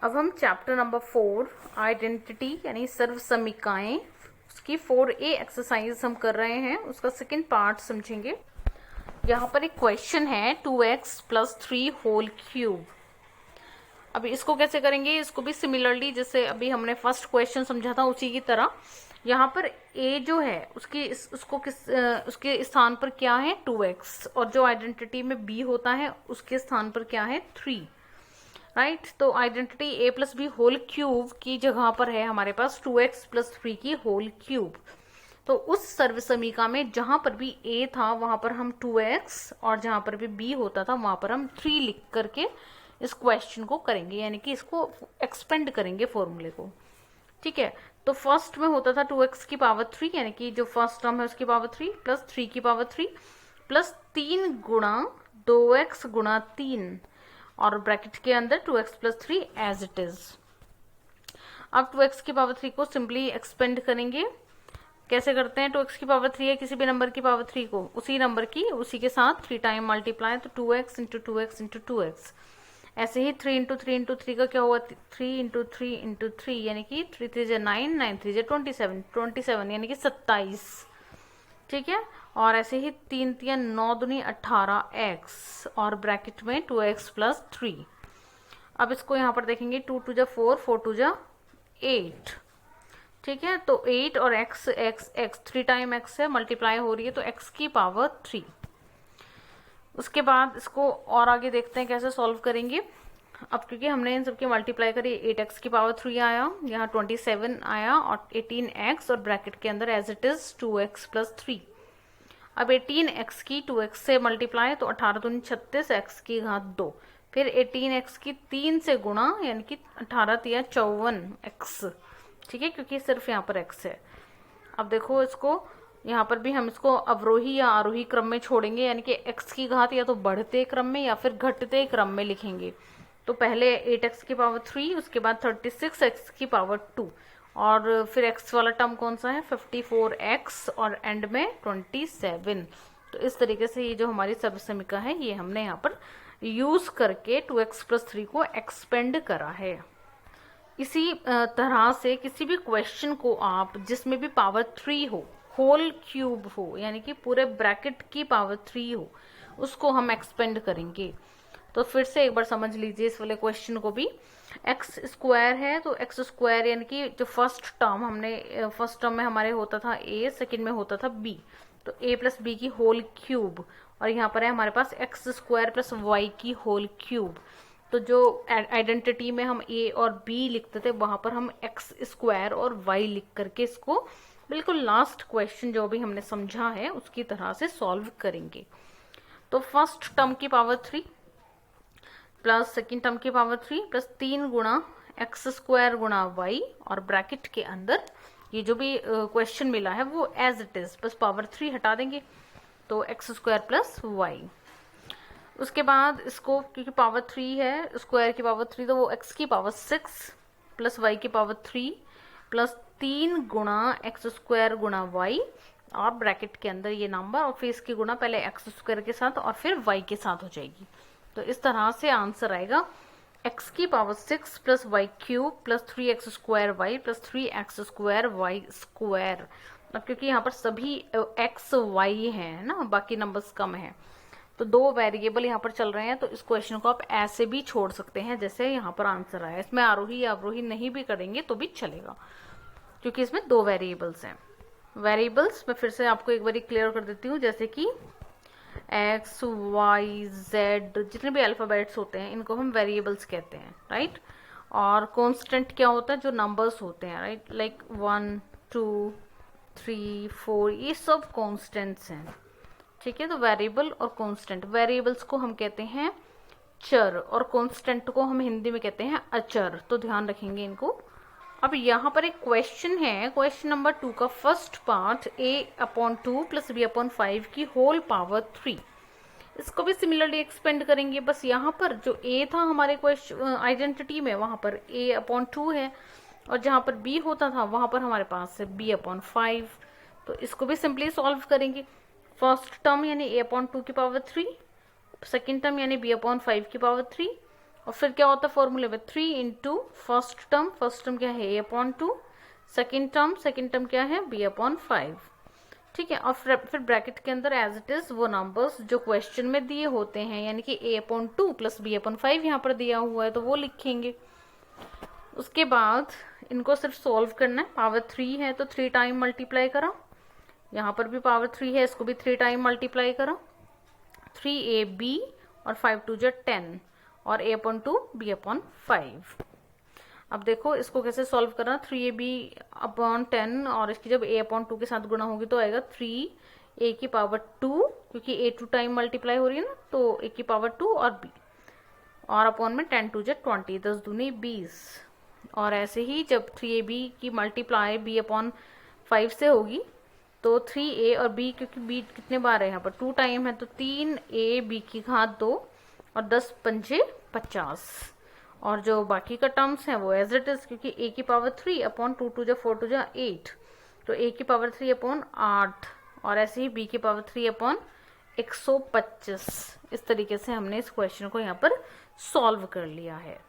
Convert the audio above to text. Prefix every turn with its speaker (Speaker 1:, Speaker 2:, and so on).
Speaker 1: अब हम chapter number 4 identity यानी सर्वसमीकाएं उसकी 4A एक्सरसाइज हम कर रहे हैं, उसका सेकंड पार्ट समझेंगे। यहाँ पर एक क्वेश्चन है 2x + 3 होल क्यूब। अभी इसको कैसे करेंगे, इसको भी सिमिलरली जैसे अभी हमने फर्स्ट क्वेश्चन समझा था उसी की तरह यहाँ पर a जो है उसके स्थान पर क्या है 2x, और जो आइडेंटिटी में b होता है उसके स्थान पर क्या है 3, राइट। तो identity a + b whole cube की जगह पर है हमारे पास 2x + 3 की होल क्यूब। तो उस सर्वसमीका में जहां पर भी a था वहां पर हम 2x और जहां पर भी b होता था वहां पर हम 3 लिख करके इस क्वेश्चन को करेंगे, यानी कि इसको एक्सपेंड करेंगे फॉर्मूले को। ठीक है, तो फर्स्ट में होता था 2x की पावर 3, यानी कि जो फर्स्ट टर्म है उसकी पावर 3 + 3 की पावर 3 + 3 गुणा 2x गुणा 3 और ब्रैकेट के अंदर 2x + 3 एज इट इज। अब 2x की पावर 3 को सिंपली एक्सपेंड करेंगे। कैसे करते हैं, 2x की पावर 3 है किसी भी नंबर की पावर 3 को उसी नंबर की उसी के साथ 3 टाइम मल्टीप्लाई, तो 2x × 2x × 2x। ऐसे ही 3 × 3 × 3 का क्या हुआ 3 × 3 × 3, यानी कि 3 × 3 = 9, 9 × 3 = 27, 27 यानी कि 27। ठीक है, और ऐसे ही 3 × 3 = 9, 2 = 18x और ब्रैकेट में 2x + 3। अब इसको यहाँ पर देखेंगे 2 × 2 = 4, 4 × 2 = 8। ठीक है, तो 8 और x 3 टाइम x है, मल्टीप्लाई हो रही है तो x की पावर 3। उसके बाद इसको और आगे देखते हैं कैसे सॉल्व करेंगे। अब क्योंकि हमने इन सबकी मल्टीप्लाई करी 8x की पावर 3 आया, यहाँ 27 आया और 18x और ब्रैकेट के अंदर एज इट इज 2x + 3। अब 18x की 2x से मल्टीप्लाई तो 18 दूनी 36, x की घात 2, फिर 18x की 3 से गुणा यानी कि 18 × 3 = 54x। ठीक है, क्योंकि सिर्फ यहाँ पर x है। अब देखो इसको यहाँ पर भी हम इसको अवरोही या आरोही क्रम में छोड़ेंगे, यानी कि x की घात या तो बढ़ते क्रम में या फिर घटते क्रम में लिखेंगे। तो पहले 8x की पावर 3, उसके बाद 36x की पावर 2 और फिर x वाला टर्म कौन सा है 54x और एंड में 27। तो इस तरीके से ये जो हमारी सर्वसमीका है ये हमने यहाँ पर यूज करके 2x + 3 को एक्सपेंड करा है। इसी तरह से किसी भी क्वेश्चन को आप जिसमें भी पावर 3 हो, होल क्यूब हो, यानी कि पूरे ब्रैकेट की पावर 3 हो, उसको हम एक्सपेंड करेंगे। तो फिर से एक बार समझ लीजिए इस वाले क्वेश्चन को भी। x² है तो x² यानी कि जो फर्स्ट टर्म में हमारे होता था a, सेकंड में होता था b, तो a + b की होल क्यूब, और यहाँ पर है हमारे पास x² + y की होल क्यूब। तो जो आइडेंटिटी में हम a और b लिखते थे वहां पर हम x² और y लिख करके इसको बिल्कुल लास्ट क्वेश्चन जो भी हमने समझा है उसकी तरह से सॉल्व करेंगे। तो फर्स्ट टर्म की पावर 3 प्लस सेकेंड टर्म की पावर 3 + 3 गुणा x² गुणा y और ब्रैकेट के अंदर ये जो भी क्वेश्चन मिला है वो एज इट इज, बस पावर 3 हटा देंगे तो x² + y। उसके बाद इसको क्योंकि पावर 3 है, स्क्वायर की पावर 3, तो वो x की पावर 6 + y की पावर 3 + 3 गुणा x² गुणा y और ब्रैकेट के अंदर ये नंबर और फिर इसकी गुणा पहले x² के साथ और फिर y के साथ हो जाएगी। तो इस तरह से आंसर आएगा x की power 6 + y³ + 3x² y + 3x² y²। अब क्योंकि यहाँ पर सभी x y है ना, बाकी नंबर्स कम है, तो दो वेरिएबल यहाँ पर चल रहे हैं, तो इस क्वेश्चन को आप ऐसे भी छोड़ सकते हैं जैसे यहाँ पर आंसर आया। इसमें आरोही या अवरोही नहीं भी करेंगे तो भी चलेगा क्योंकि इसमें दो वेरिएबल्स हैं। वेरिएबल्स मैं फिर से आपको एक बार क्लियर कर देती हूँ, जैसे कि x, y, z जितने भी अल्फ़ाबेट्स होते हैं इनको हम वेरिएबल्स कहते हैं, राइट। और कांस्टेंट क्या होता है, जो नंबर्स होते हैं, राइट, लाइक 1, 2, 3, 4 ये सब कांस्टेंट्स हैं। ठीक है, तो वेरिएबल और कांस्टेंट, वेरिएबल्स को हम कहते हैं चर और कांस्टेंट को हम हिंदी में कहते हैं अचर, तो ध्यान रखेंगे इनको। अब यहाँ पर एक क्वेश्चन है, क्वेश्चन नंबर 2 का फर्स्ट पार्ट a/2 + b/5 की होल पावर 3। इसको भी सिमिलरली एक्सपेंड करेंगे, बस यहाँ पर जो a था हमारे क्वेश्चन आइडेंटिटी में वहां पर a/2 है और जहां पर b होता था वहां पर हमारे पास है b/5। तो इसको भी सिंपली सॉल्व करेंगे। फर्स्ट टर्म यानी a/2 की पावर 3, सेकेंड टर्म यानी b/5 की पावर 3 और फिर क्या होता है फॉर्मूले में 3 इंटू फर्स्ट टर्म क्या है a/2, सेकेंड टर्म क्या है b/5, ठीक है। और फिर ब्रैकेट के अंदर एज इट इज वो नंबर्स जो क्वेश्चन में दिए होते हैं, यानी कि a/2 प्लस b/5 यहाँ पर दिया हुआ है तो वो लिखेंगे। उसके बाद इनको सिर्फ सॉल्व करना है। पावर 3 है तो 3 टाइम मल्टीप्लाई करा, यहाँ पर भी पावर 3 है, इसको भी 3 टाइम मल्टीप्लाई करा, 3ab और 5 2 जा 10 और a/2 b/5। अब देखो इसको कैसे सॉल्व करना, 3ab/10 और इसकी जब a/2 के साथ गुणा होगी तो आएगा 3a⁻², क्योंकि a2 टाइम मल्टीप्लाई हो रही है ना, तो a⁻² और b और अपॉन में 10 2 जा 20, 10 दूनी 20। और ऐसे ही जब 3ab की मल्टीप्लाई b/5 से होगी तो 3a और b, क्योंकि b कितने बार है यहाँ पर 2 टाइम है, तो 3ab² और 10 पंजे 50। और जो बाकी का टर्म्स है वो एज इट इज, क्योंकि a⁻3 2 2 जा 4 2 जा 8, तो a⁻3/8 और ऐसे ही b⁻3/125। इस तरीके से हमने इस क्वेश्चन को यहाँ पर सॉल्व कर लिया है।